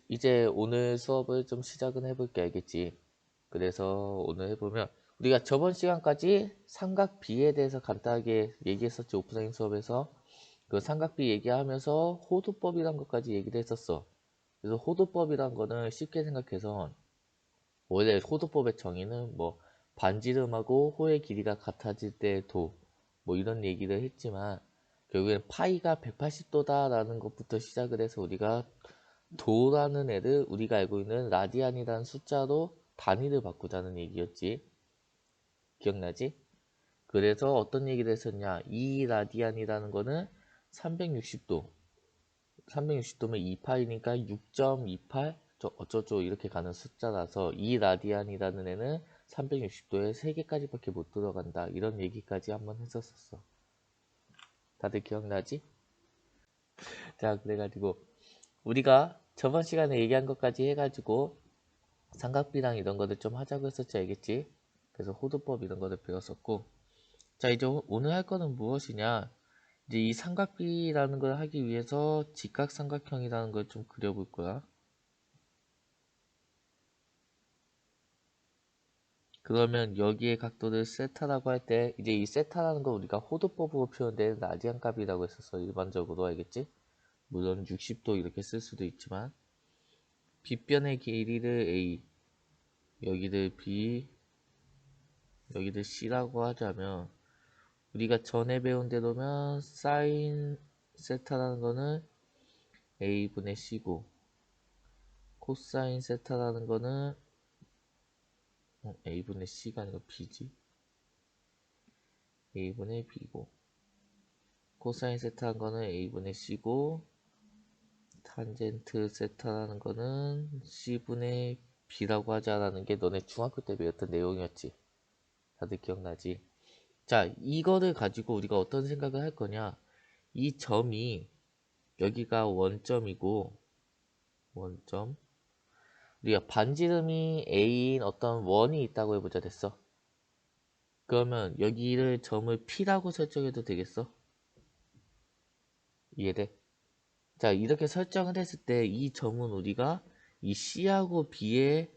이제 오늘 수업을 좀 시작은 해볼게, 알겠지? 그래서 오늘 해보면 우리가 저번 시간까지 삼각비에 대해서 간단하게 얘기했었지, 오프라인 수업에서. 그 삼각비 얘기하면서 호도법이란 것까지 얘기를 했었어. 그래서 호도법이란 거는 쉽게 생각해서 원래 호도법의 정의는 뭐 반지름하고 호의 길이가 같아질 때 도, 뭐 이런 얘기를 했지만 결국엔 파이가 180도다 라는 것부터 시작을 해서 우리가 도라는 애를 우리가 알고 있는 라디안이라는 숫자로 단위를 바꾸자는 얘기였지. 기억나지? 그래서 어떤 얘기를 했었냐? 이 라디안이라는 거는 360도. 360도면 2파이니까 6.28 어쩌죠 이렇게 가는 숫자라서 이 라디안이라는 애는 360도에 3개까지밖에 못 들어간다. 이런 얘기까지 한번 했었어. 다들 기억나지? 자, 그래가지고 우리가 저번 시간에 얘기한 것까지 해가지고 삼각비랑 이런 거를 좀 하자고 했었지, 알겠지? 그래서 호도법 이런 거를 배웠었고, 자, 이제 오늘 할 거는 무엇이냐? 이제 이 삼각비라는 걸 하기 위해서 직각삼각형이라는 걸 좀 그려볼 거야. 그러면 여기에 각도를 세타라고 할 때, 이제 이 세타라는 거 우리가 호도법으로 표현된 라디안 값이라고 했었어, 일반적으로, 알겠지? 물론 60도 이렇게 쓸 수도 있지만, 빗변의 길이를 A, 여기를 B, 여기를 C라고 하자면, 우리가 전에 배운 대로면 사인 세타라는 거는 A분의 C고 코사인 세타라는 거는 A분의 C가 아니고 B지. A분의 B고 코사인 세타라는 거는 A분의 C고 탄젠트 세타라는 거는 C분의 B라고 하자라는 게 너네 중학교 때 배웠던 내용이었지. 다들 기억나지? 자, 이거를 가지고 우리가 어떤 생각을 할 거냐. 이 점이 여기가 원점이고 원점 우리가 반지름이 A인 어떤 원이 있다고 해보자 됐어. 그러면 여기를 점을 P라고 설정해도 되겠어? 이해돼? 자, 이렇게 설정을 했을 때 이 점은 우리가 이 C하고 B의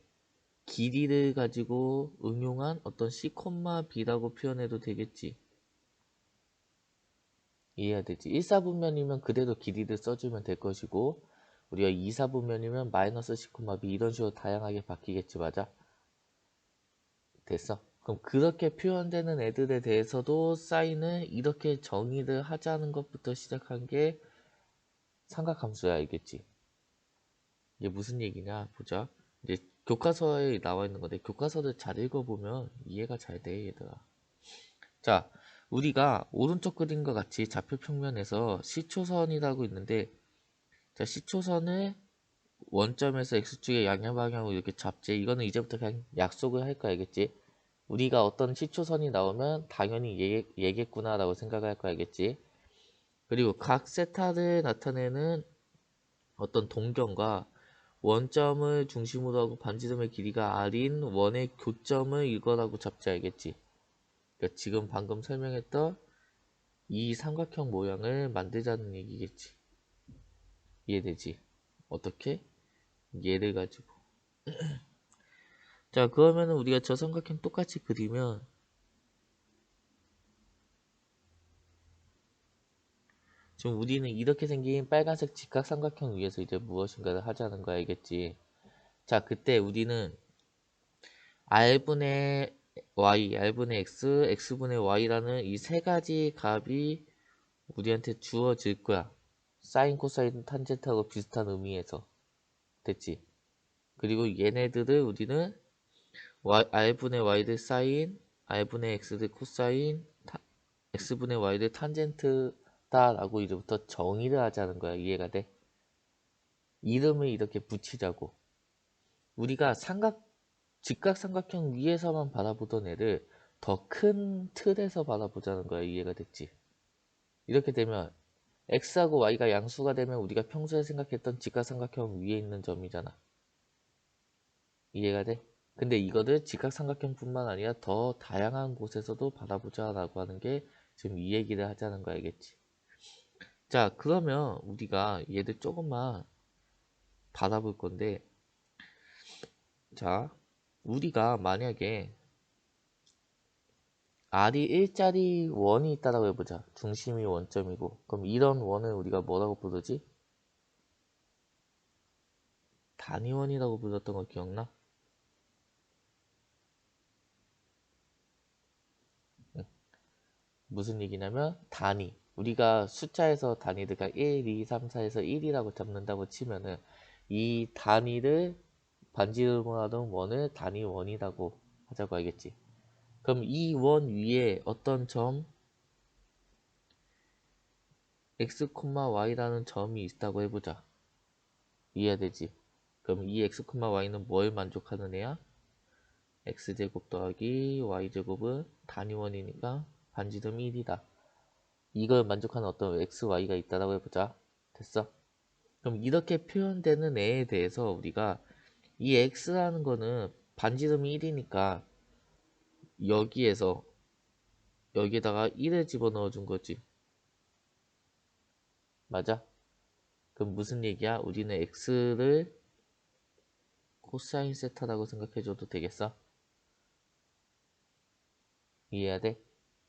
길이를 가지고 응용한 어떤 C, B라고 표현해도 되겠지. 이해해야 되지. 1사분면이면 그대로 길이를 써주면 될 것이고 우리가 2사분면이면 마이너스 C, B 이런 식으로 다양하게 바뀌겠지. 맞아? 됐어. 그럼 그렇게 표현되는 애들에 대해서도 사인을 이렇게 정의를 하자는 것부터 시작한 게 삼각함수야, 알겠지? 이게 무슨 얘기냐 보자. 이제 교과서에 나와 있는 건데 교과서를 잘 읽어보면 이해가 잘 돼, 얘들아. 자, 우리가 오른쪽 그림과 같이 좌표 평면에서 시초선이라고 있는데 자, 시초선을 원점에서 x축의 양면 방향으로 이렇게 잡지. 이거는 이제부터 그냥 약속을 할 거 알겠지? 우리가 어떤 시초선이 나오면 당연히 얘겠구나 라고 생각을 할 거 알겠지? 그리고 각 세타를 나타내는 어떤 동경과 원점을 중심으로 하고 반지름의 길이가 r인 원의 교점을 이거라고 잡지 알겠지? 그러니까 지금 방금 설명했던 이 삼각형 모양을 만들자는 얘기겠지. 이해되지? 어떻게? 얘를 가지고. 자, 그러면 우리가 저 삼각형 똑같이 그리면 지금 우리는 이렇게 생긴 빨간색 직각삼각형 위에서 이제 무엇인가를 하자는 거 알겠지? 자, 그때 우리는 r분의 y, r분의 x, x분의 y라는 이 세 가지 값이 우리한테 주어질 거야. 사인, 코사인, 탄젠트하고 비슷한 의미에서. 됐지? 그리고 얘네들을 우리는 r분의 y를 사인, r분의 x를 코사인, x분의 y를 탄젠트다라고 이제부터 정의를 하자는 거야. 이해가 돼? 이름을 이렇게 붙이자고. 우리가 직각삼각형 위에서만 바라보던 애를 더 큰 틀에서 바라보자는 거야. 이해가 됐지? 이렇게 되면 x하고 y가 양수가 되면 우리가 평소에 생각했던 직각삼각형 위에 있는 점이잖아. 이해가 돼? 근데 이거를 직각삼각형뿐만 아니라 더 다양한 곳에서도 바라보자라고 하는 게 지금 이 얘기를 하자는 거 알겠지? 자, 그러면 우리가 얘를 조금만 받아볼 건데, 자, 우리가 만약에 R이 1짜리 원이 있다라고 해보자. 중심이 원점이고. 그럼 이런 원을 우리가 뭐라고 부르지? 단위원이라고 불렀던 거 기억나? 무슨 얘기냐면 단위. 우리가 숫자에서 단위들과 1, 2, 3, 4에서 1이라고 잡는다고 치면은 이 단위를 반지름으로 하던 원을 단위원이라고 하자고 알겠지? 그럼 이 원 위에 어떤 점 x, y라는 점이 있다고 해보자. 이해되지? 그럼 이 x, y는 뭘 만족하는 애야? x제곱 더하기 y제곱은 단위원이니까 반지름 1이다. 이걸 만족하는 어떤 x, y가 있다고 해보자. 됐어? 그럼 이렇게 표현되는 애에 대해서 우리가 이 x라는 거는 반지름이 1이니까 여기에다가 1을 집어넣어 준 거지. 맞아? 그럼 무슨 얘기야? 우리는 x를 코사인 세타라고 생각해줘도 되겠어? 이해해야 돼?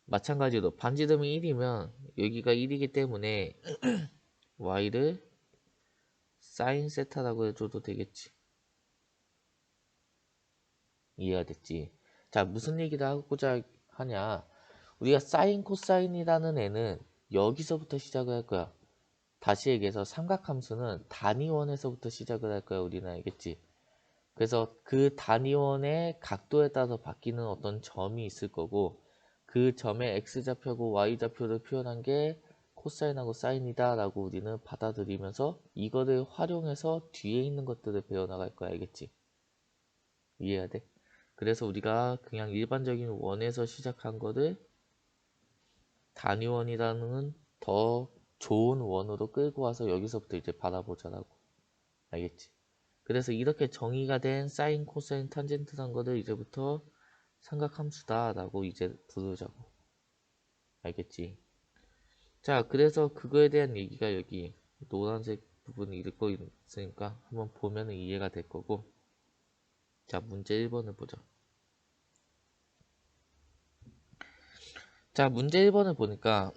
마찬가지로 반지름이 1이면 여기가 1이기 때문에 y를 사인 세타라고 해줘도 되겠지. 이해가 됐지? 자, 무슨 얘기를 하고자 하냐? 우리가 사인, 코사인이라는 애는 여기서부터 시작을 할 거야. 다시 얘기해서 삼각함수는 단위원에서부터 시작을 할 거야. 우리는 알겠지? 그래서 그 단위원의 각도에 따라서 바뀌는 어떤 점이 있을 거고 그 점의 x좌표고 y좌표를 표현한 게 코사인하고 사인이다 라고 우리는 받아들이면서 이거를 활용해서 뒤에 있는 것들을 배워나갈 거야. 알겠지? 이해해야 돼? 그래서 우리가 그냥 일반적인 원에서 시작한 거를 단위원이라는 더 좋은 원으로 끌고 와서 여기서부터 이제 바라보자라고. 알겠지? 그래서 이렇게 정의가 된 사인, 코사인, 탄젠트란 거를 이제부터 삼각함수다 라고 이제 부르자고. 알겠지? 자, 그래서 그거에 대한 얘기가 여기 노란색 부분이 읽고 있으니까 한번 보면 이해가 될 거고. 자, 문제 1번을 보자. 자, 문제 1번을 보니까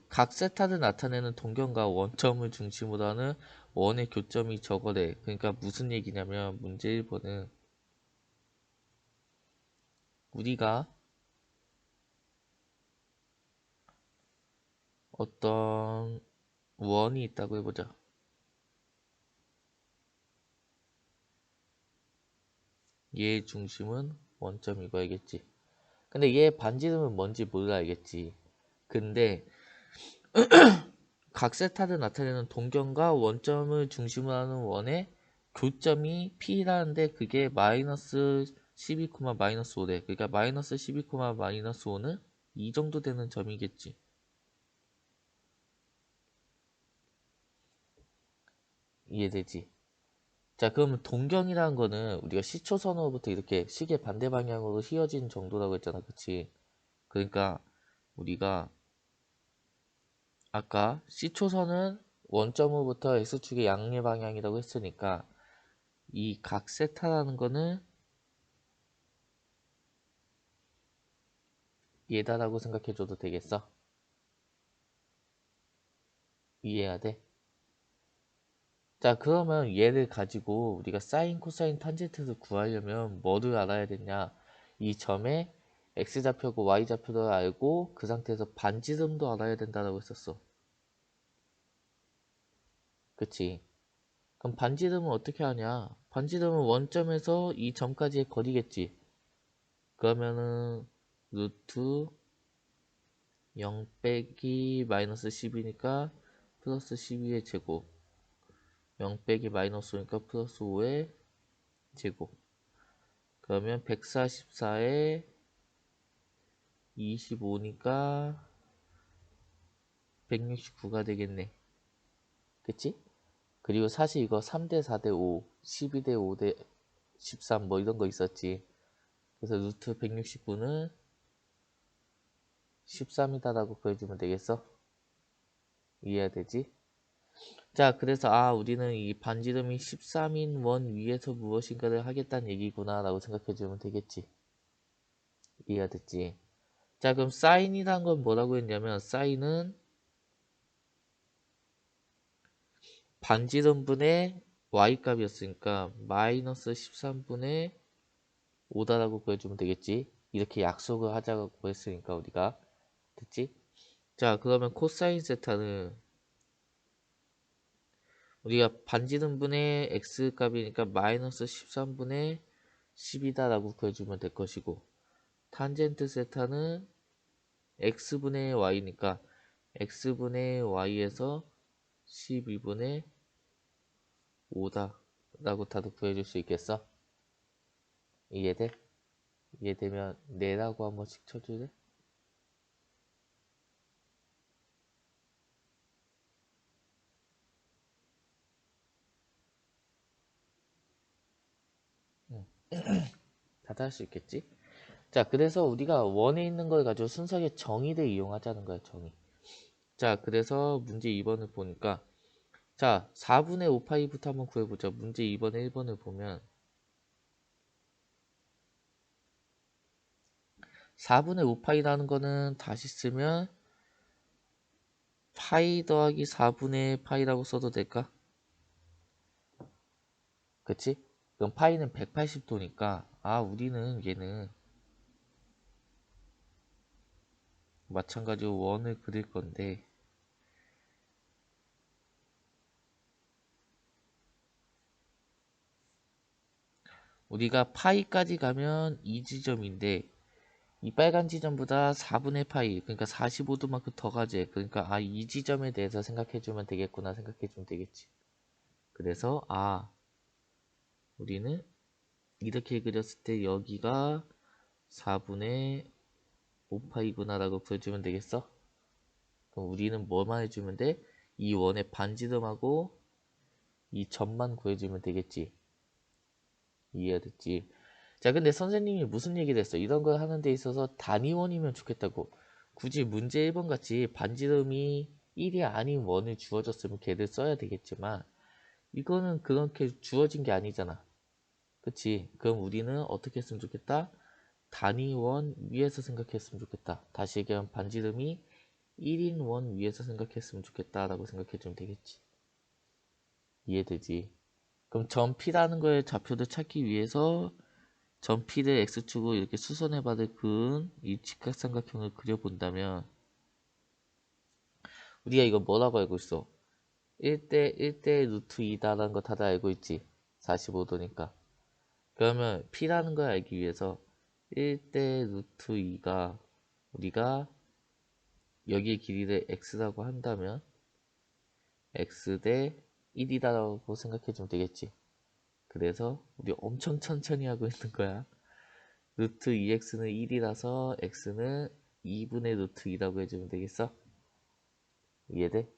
각 세타를 나타내는 동경과 원점을 중심으로 하는 원의 교점이 저거래. 그러니까 무슨 얘기냐면 문제 1번은 우리가 어떤 원이 있다고 해보자. 얘의 중심은 원점이고 알겠지? 근데 얘 반지름은 뭔지 몰라 알겠지? 근데 각 세타를 나타내는 동경과 원점을 중심으로 하는 원의 교점이 P라는데 그게 마이너스 12, 마이너스 5래. 그러니까 마이너스 12, 마이너스 5는 이 정도 되는 점이겠지. 이해되지? 자, 그러면 동경이라는 거는 우리가 시초선으로부터 이렇게 시계 반대 방향으로 휘어진 정도라고 했잖아. 그치? 그러니까 우리가 아까 C초선은 원점으로부터 X축의 양의 방향이라고 했으니까 이 각 세타라는 거는 얘다라고 생각해줘도 되겠어? 이해해야 돼? 자, 그러면 얘를 가지고 우리가 사인, 코사인, 탄젠트를 구하려면 뭐를 알아야 되냐? 이 점의 X좌표고 Y좌표를 알고 그 상태에서 반지름도 알아야 된다고 했었어. 그치? 그럼 반지름은 어떻게 하냐? 반지름은 원점에서 이 점까지의 거리겠지. 그러면은 루트 0 빼기 마이너스 10이니까 플러스 12의 제곱 0 빼기 마이너스 5니까 플러스 5의 제곱 그러면 144에 25니까 169가 되겠네. 그치? 그리고 사실 이거 3대 4대 5 12대 5대 13 뭐 이런 거 있었지. 그래서 루트 169는 13이다라고 구해주면 되겠어? 이해해야 되지? 자, 그래서 우리는 이 반지름이 13인 원 위에서 무엇인가를 하겠다는 얘기구나 라고 생각해주면 되겠지. 이해가 됐지? 자, 그럼 사인이란 건 뭐라고 했냐면 사인은 반지름분의 y값이었으니까 마이너스 13분의 5다라고 구해주면 되겠지. 이렇게 약속을 하자고 했으니까 우리가. 됐지? 자, 그러면 코사인 세타는 우리가 반지름분의 x값이니까 마이너스 13분의 10이다라고 구해주면 될 것이고, 탄젠트 세타는 x분의 y니까 x분의 y에서 12분의 5다라고 다들 구해줄 수 있겠어? 이해돼? 이해되면 네라고 한 번씩 쳐줄래? 응. 다들 할 수 있겠지? 자, 그래서 우리가 원에 있는 걸 가지고 순서의 정의를 이용하자는 거야, 정의. 자, 그래서 문제 2번을 보니까 자, 4분의 5파이부터 한번 구해보자. 문제 2번에 1번을 보면 4분의 5파이라는 거는 다시 쓰면 파이 더하기 4분의 파이라고 써도 될까? 그치? 그럼 파이는 180도니까 우리는 얘는 마찬가지로 원을 그릴 건데 우리가 파이까지 가면 이 지점인데 이 빨간 지점보다 4분의 파이 그러니까 45도만큼 더 가지. 그러니까 이 지점에 대해서 생각해주면 되겠구나 생각해주면 되겠지. 그래서 우리는 이렇게 그렸을 때 여기가 4분의 5파이구나 라고 구해주면 되겠어. 그럼 우리는 뭐만 해주면 돼? 이 원의 반지름하고 이 점만 구해주면 되겠지. 이해가 됐지? 자, 근데 선생님이 무슨 얘기를 했어? 이런 걸 하는 데 있어서 단위원이면 좋겠다고. 굳이 문제 1번 같이 반지름이 1이 아닌 원을 주어졌으면 걔를 써야 되겠지만 이거는 그렇게 주어진 게 아니잖아. 그치? 그럼 우리는 어떻게 했으면 좋겠다? 단위원 위에서 생각했으면 좋겠다. 다시 얘기하면 반지름이 1인 원 위에서 생각했으면 좋겠다 라고 생각해주면 되겠지. 이해되지? 그럼 점 P라는 거의 좌표를 찾기 위해서 점 P를 X축으로 이렇게 수선해받을 그은 이 직각삼각형을 그려본다면 우리가 이거 뭐라고 알고 있어? 1대 1대 루트 2다라는 거 다들 알고 있지? 45도니까. 그러면 P라는 걸 알기 위해서 1대 루트 2가 우리가 여기의 길이를 X라고 한다면 X 대 1이다라고 생각해주면 되겠지. 그래서 우리 엄청 천천히 하고 있는 거야. 루트 2x는 1이라서 x는 2분의 루트 2라고 해주면 되겠어? 이해돼?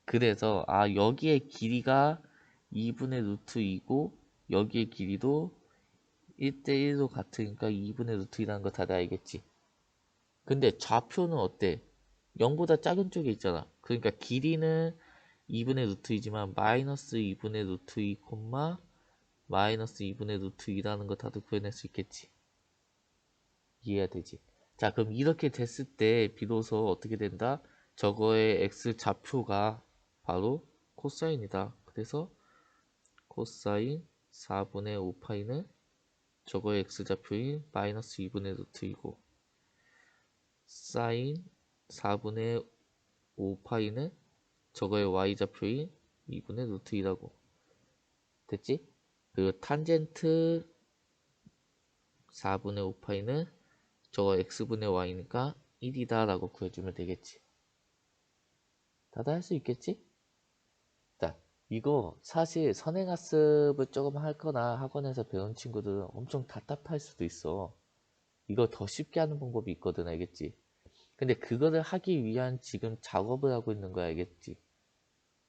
그래서 여기의 길이가 2분의 루트 2고 여기의 길이도 1대1로 같으니까 2분의 루트 2라는 거 다들 알겠지? 근데 좌표는 어때? 0보다 작은 쪽에 있잖아. 그러니까 길이는 2분의 루트 2지만 마이너스 2분의 루트 2, 마이너스 2분의 루트 2라는 거 다들 구해낼 수 있겠지. 이해가 되지. 자, 그럼 이렇게 됐을 때 비로소 어떻게 된다? 저거의 x 좌표가 바로 코사인이다. 그래서 코사인 4분의 5파이는 저거의 x 좌표인 마이너스 2분의 루트 2고 사인 4분의 5파이는 저거의 y 좌표인 2분의 루트 2라고 됐지? 그리고 탄젠트 4분의 5파이는 저거 x분의 y니까 1이다 라고 구해주면 되겠지. 다들 할 수 있겠지? 자, 이거 사실 선행학습을 조금 할 거나 학원에서 배운 친구들은 엄청 답답할 수도 있어. 이거 더 쉽게 하는 방법이 있거든, 알겠지? 근데 그거를 하기 위한 지금 작업을 하고 있는 거 알겠지?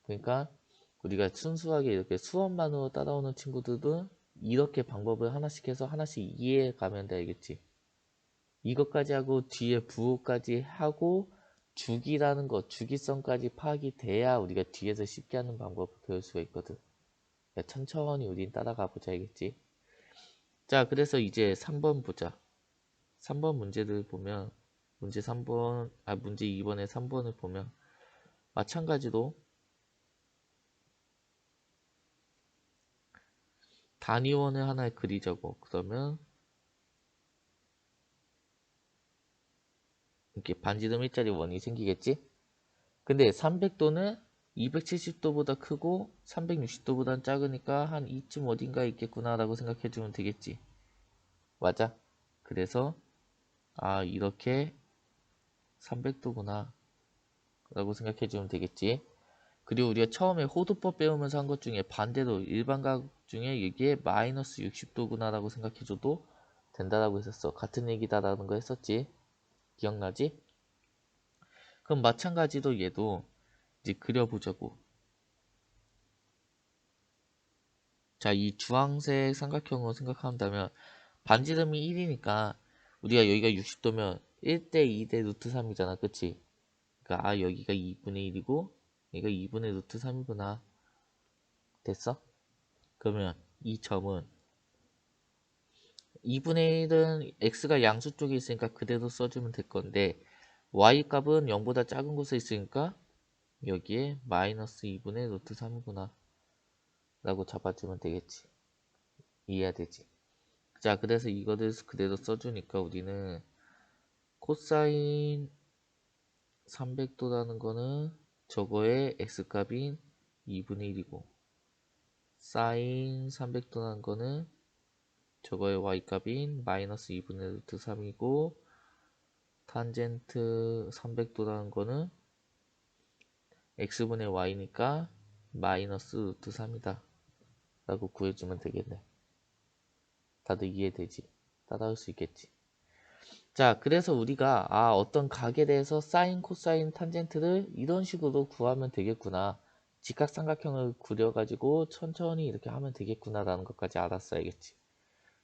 그러니까 우리가 순수하게 이렇게 수업만으로 따라오는 친구들은 이렇게 방법을 하나씩 해서 하나씩 이해해 가면 돼, 알겠지? 이것까지 하고 뒤에 부호까지 하고 주기라는 거, 주기성까지 파악이 돼야 우리가 뒤에서 쉽게 하는 방법을 배울 수가 있거든. 그러니까 천천히 우린 따라가 보자 알겠지? 자, 그래서 이제 3번 보자. 3번 문제를 보면 문제 3번, 문제 2번에 3번을 보면 마찬가지로 단위원을 하나 그리자고. 그러면 이렇게 반지름 일자리 원이 생기겠지? 근데 300도는 270도보다 크고 360도보다 작으니까 한 이쯤 어딘가에 있겠구나 라고 생각해주면 되겠지. 맞아? 그래서 이렇게 300도구나 라고 생각해주면 되겠지. 그리고 우리가 처음에 호도법 배우면서 한 것 중에 반대로 일반각 중에 이게 마이너스 60도구나 라고 생각해줘도 된다라고 했었어. 같은 얘기다라는 거 했었지. 기억나지? 그럼 마찬가지로 얘도 이제 그려보자고. 자, 이 주황색 삼각형으로 생각한다면 반지름이 1이니까 우리가 여기가 60도면 1대 2대 루트 3이잖아. 그치? 그러니까 여기가 2분의 1이고 여기가 2분의 루트 3이구나. 됐어? 그러면 이 점은 2분의 1은 x가 양수 쪽에 있으니까 그대로 써주면 될 건데 y값은 0보다 작은 곳에 있으니까 여기에 마이너스 2분의 루트 3이구나 라고 잡아주면 되겠지. 이해가 되지? 자, 그래서 이거를 그대로 써주니까 우리는 코사인 300도라는 거는 저거의 x값인 2분의 1이고 사인 300도라는 거는 저거의 y값인 마이너스 2분의 루트 3이고 탄젠트 300도라는 거는 x분의 y니까 마이너스 루트 3이다 라고 구해주면 되겠네. 다들 이해되지? 따라올 수 있겠지? 자, 그래서 우리가 어떤 각에 대해서 사인, 코사인, 탄젠트를 이런 식으로 구하면 되겠구나. 직각삼각형을 그려가지고 천천히 이렇게 하면 되겠구나 라는 것까지 알았어야겠지.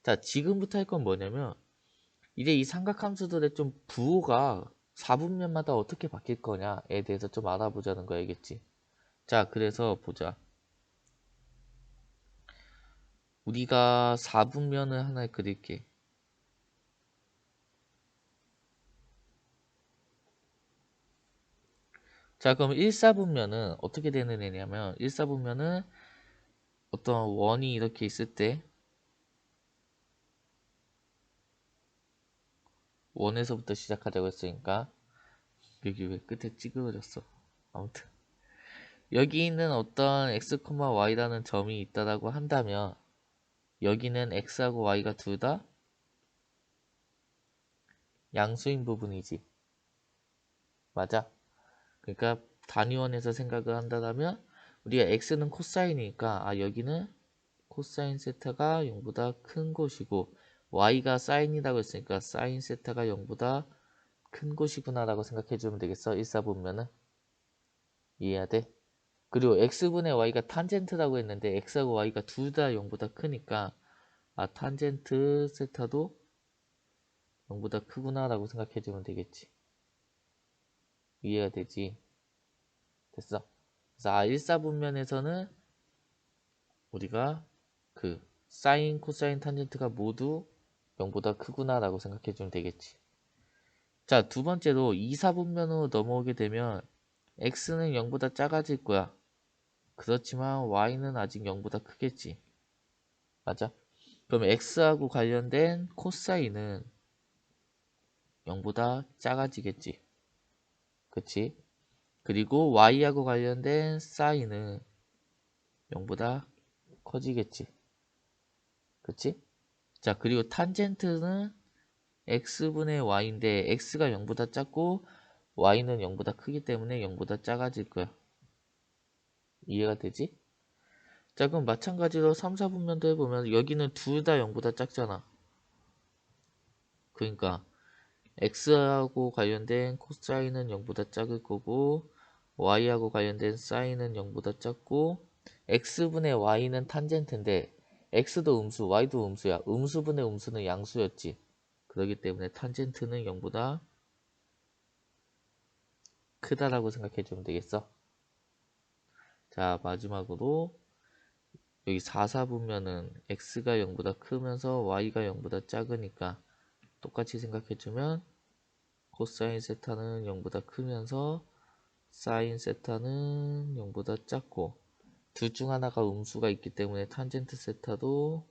자, 지금부터 할 건 뭐냐면 이제 이 삼각함수들의 좀 부호가 4분면마다 어떻게 바뀔 거냐에 대해서 좀 알아보자는 거 알겠지? 자, 그래서 보자. 우리가 4분면을 하나 그릴게. 자, 그럼 1사분면은 어떻게 되는 애냐면 1사분면은 어떤 원이 이렇게 있을 때 원에서부터 시작하자고 했으니까 여기 왜 끝에 찌그러졌어. 아무튼 여기 있는 어떤 x, y라는 점이 있다라고 한다면 여기는 x하고 y가 둘 다 양수인 부분이지. 맞아? 그러니까 단위원에서 생각을 한다면 우리가 x는 코사인이니까 여기는 코사인 세타가 0보다 큰 곳이고 y가 사인이라고 했으니까 사인 세타가 0보다 큰 곳이구나 라고 생각해주면 되겠어. 1사분면은 이해해야 돼. 그리고 x분의 y가 탄젠트라고 했는데 x하고 y가 둘 다 0보다 크니까 탄젠트 세타도 0보다 크구나 라고 생각해주면 되겠지. 이해가 되지? 됐어. 그래서 1사분면에서는 우리가 그 사인, 코사인, 탄젠트가 모두 0보다 크구나 라고 생각해주면 되겠지. 자, 두 번째로 2사분면으로 넘어오게 되면 x는 0보다 작아질 거야. 그렇지만 y는 아직 0보다 크겠지. 맞아? 그럼 x하고 관련된 코사인은 0보다 작아지겠지. 그치? 그리고 y하고 관련된 사인은 0보다 커지겠지. 그치? 자, 그리고 탄젠트는 x분의 y인데 x가 0보다 작고 y는 0보다 크기 때문에 0보다 작아질 거야. 이해가 되지? 자, 그럼 마찬가지로 3, 4분면도 해보면 여기는 둘 다 0보다 작잖아. 그러니까 x하고 관련된 코사인은 0보다 작을 거고 y하고 관련된 사인은 0보다 작고 x분의 y는 탄젠트인데 x도 음수, y도 음수야. 음수분의 음수는 양수였지. 그렇기 때문에 탄젠트는 0보다 크다라고 생각해주면 되겠어. 자, 마지막으로 여기 4, 4분면은 x가 0보다 크면서 y가 0보다 작으니까 똑같이 생각해주면 코사인 세타는 0보다 크면서 사인 세타는 0보다 작고 둘 중 하나가 음수가 있기 때문에 탄젠트 세타도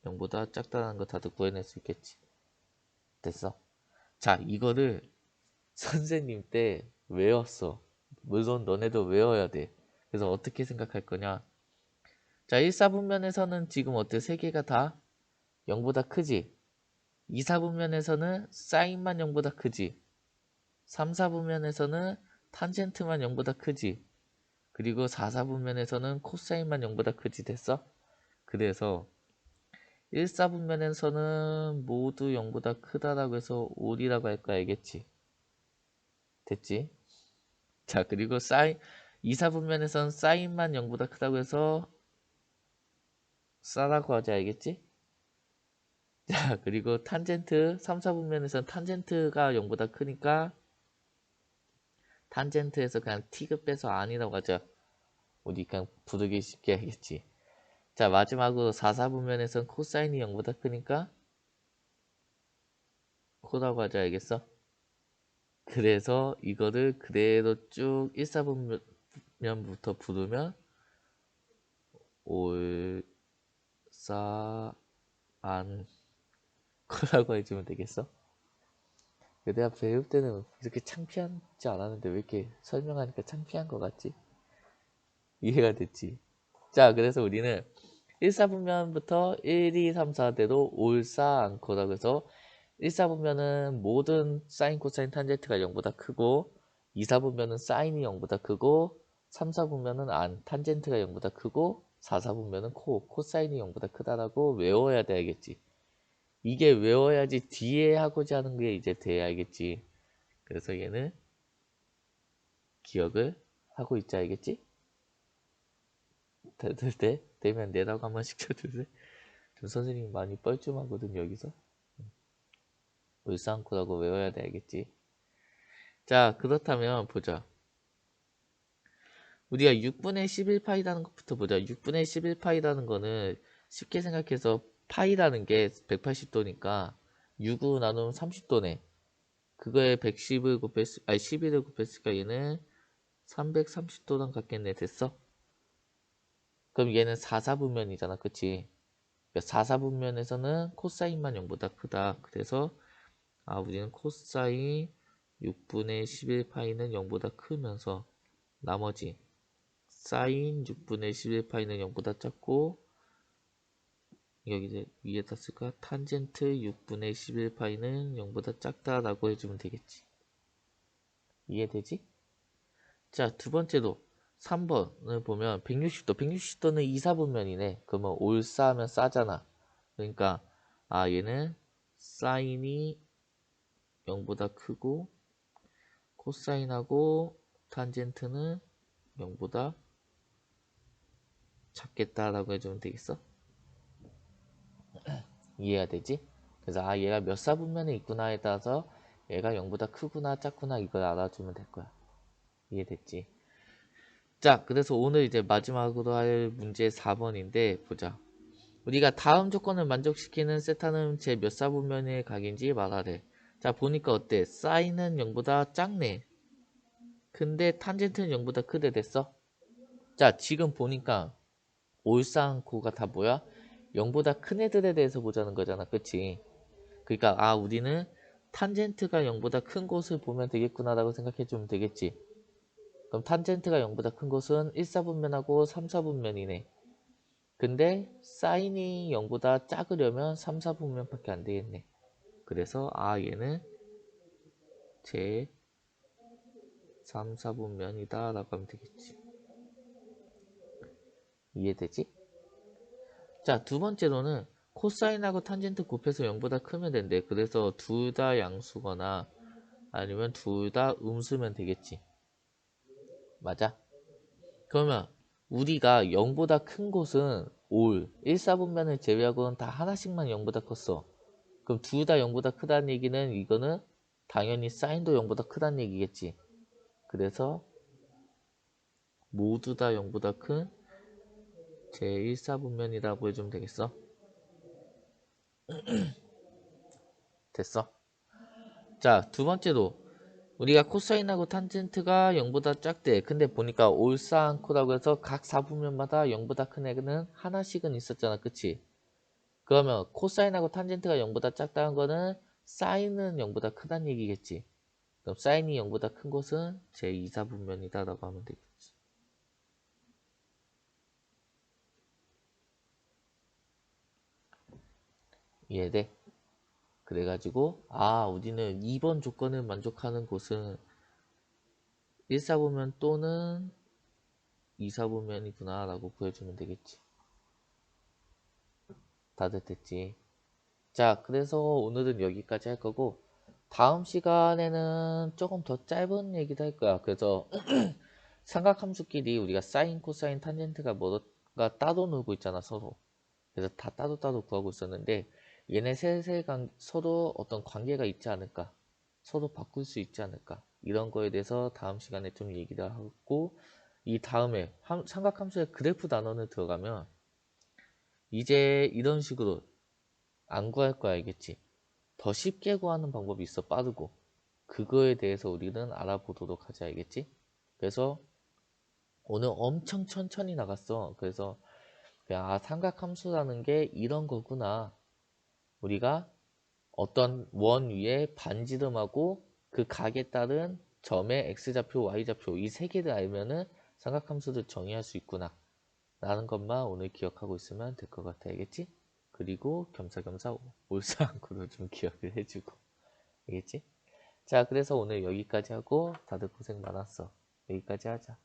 0보다 작다는 거 다들 구해낼 수 있겠지. 됐어. 자, 이거를 선생님 때 외웠어. 물론 너네도 외워야 돼. 그래서 어떻게 생각할 거냐. 자, 1, 4분면에서는 지금 어때? 세 개가 다 0보다 크지? 2, 4분면에서는 사인만 0보다 크지? 3, 4분면에서는 탄젠트만 0보다 크지? 그리고 4, 4분면에서는 코사인만 0보다 크지? 됐어? 그래서 1, 4분면에서는 모두 0보다 크다라고 해서 올이라고 할 거 알겠지? 됐지? 자, 그리고 사인 2, 4분면에서는 사인만 0보다 크다고 해서 싸라고 하지 알겠지? 자, 그리고 탄젠트 3, 4분면에서는 탄젠트가 0보다 크니까 탄젠트에서 그냥 t급 빼서 아니라고 하자. 우리 그냥 부르기 쉽게 하겠지. 자, 마지막으로 4, 4분면에서는 코사인이 0보다 크니까 코라고 하자 알겠어? 그래서 이거를 그대로 쭉 1, 4분면부터 부르면 올, 싸, 안, 코라고 해주면 되겠어? 내가 배울 때는 이렇게 창피하지 않았는데 왜 이렇게 설명하니까 창피한 것 같지? 이해가 됐지? 자, 그래서 우리는 1, 4분면부터 1, 2, 3, 4대로 올싸 않고라고 해서 1, 4분면은 모든 사인, 코사인, 탄젠트가 0보다 크고 2, 4분면은 사인이 0보다 크고 3, 4분면은 안, 탄젠트가 0보다 크고 4, 4분면은 코사인이 0보다 크다라고 외워야 돼야겠지. 이게 외워야지 뒤에 하고자 하는 게 이제 돼야 알겠지. 그래서 얘는 기억을 하고 있자 알겠지? 되면 내라고 한번 시켜줄래? 좀 선생님이 많이 뻘쭘하거든 여기서. 울산코라고 외워야 돼 알겠지? 자, 그렇다면 보자. 우리가 6분의 11파이라는 것부터 보자. 6분의 11파이라는 거는 쉽게 생각해서 파이라는 게 180도니까 6을 나누면 30도네. 그거에 110을 곱했, 아니 11을 곱했으니까 얘는 330도랑 같겠네. 됐어? 그럼 얘는 4, 4분면이잖아. 그치? 4, 4분면에서는 코사인만 0보다 크다. 그래서 우리는 코사인 6분의 11파이는 0보다 크면서 나머지 사인 6분의 11파이는 0보다 작고 여기 위에다 쓸까? 탄젠트 6분의 11파이는 0보다 작다라고 해주면 되겠지. 이해되지? 자, 두 번째로 3번을 보면 160도. 160도는 2, 4분면이네. 그러면 올싸하면 싸잖아. 그러니까 얘는 사인이 0보다 크고 코사인하고 탄젠트는 0보다 작겠다라고 해주면 되겠어? 이해가 되지? 그래서 얘가 몇 사분면에 있구나에 따라서 얘가 0보다 크구나 작구나 이걸 알아주면 될 거야. 이해됐지? 자, 그래서 오늘 이제 마지막으로 할 문제 4번인데 보자. 우리가 다음 조건을 만족시키는 세타는 제 몇 사분면의 각인지 말하래. 자, 보니까 어때? 사인은 0보다 작네. 근데 탄젠트는 0보다 크대. 됐어? 자, 지금 보니까 올쌍코가 다 뭐야? 0보다 큰 애들에 대해서 보자는 거잖아. 그치? 그러니까 우리는 탄젠트가 0보다 큰 곳을 보면 되겠구나 라고 생각해주면 되겠지. 그럼 탄젠트가 0보다 큰 곳은 1, 4분면하고 3, 4분면이네. 근데 사인이 0보다 작으려면 3, 4분면밖에 안 되겠네. 그래서 얘는 제 3, 4분면이다 라고 하면 되겠지. 이해되지? 자, 두 번째로는 코사인하고 탄젠트 곱해서 0보다 크면 된대. 그래서 둘 다 양수거나 아니면 둘 다 음수면 되겠지. 맞아? 그러면 우리가 0보다 큰 곳은 올, 1, 4분면을 제외하고는 다 하나씩만 0보다 컸어. 그럼 둘 다 0보다 크다는 얘기는 이거는 당연히 사인도 0보다 크다는 얘기겠지. 그래서 모두 다 0보다 큰 제1사분면이라고 해주면 되겠어. 됐어. 자, 두 번째로 우리가 코사인하고 탄젠트가 0보다 작대. 근데 보니까 올사않코라고 해서 각 사분면마다 0보다 큰 애는 하나씩은 있었잖아. 그치? 그러면 코사인하고 탄젠트가 0보다 작다는 거는 사인은 0보다 크다는 얘기겠지. 그럼 사인이 0보다 큰 곳은 제2사분면이다 라고 하면 되겠지. 이해돼? 그래가지고 우리는 2번 조건을 만족하는 곳은 1사분면 또는 2사분면이구나 라고 구해주면 되겠지. 다들 됐지? 자, 그래서 오늘은 여기까지 할 거고 다음 시간에는 조금 더 짧은 얘기도 할 거야. 그래서 삼각함수끼리 우리가 사인, 코사인, 탄젠트가 뭐가 따로 놀고 있잖아, 서로. 그래서 다 따로 구하고 있었는데 얘네 셋의 서로 어떤 관계가 있지 않을까, 서로 바꿀 수 있지 않을까, 이런 거에 대해서 다음 시간에 좀 얘기를 하고, 이 다음에 삼각함수의 그래프 단원을 들어가면 이제 이런 식으로 안 구할 거야, 알겠지? 더 쉽게 구하는 방법이 있어, 빠르고. 그거에 대해서 우리는 알아보도록 하자, 알겠지? 그래서 오늘 엄청 천천히 나갔어. 그래서 그냥 삼각함수라는 게 이런 거구나. 우리가 어떤 원 위에 반지름하고 그 각에 따른 점의 x좌표, y좌표 이 세 개를 알면은 삼각함수를 정의할 수 있구나 라는 것만 오늘 기억하고 있으면 될 것 같아. 알겠지? 그리고 겸사겸사 올사항구도 좀 기억을 해주고. 알겠지? 자, 그래서 오늘 여기까지 하고 다들 고생 많았어. 여기까지 하자.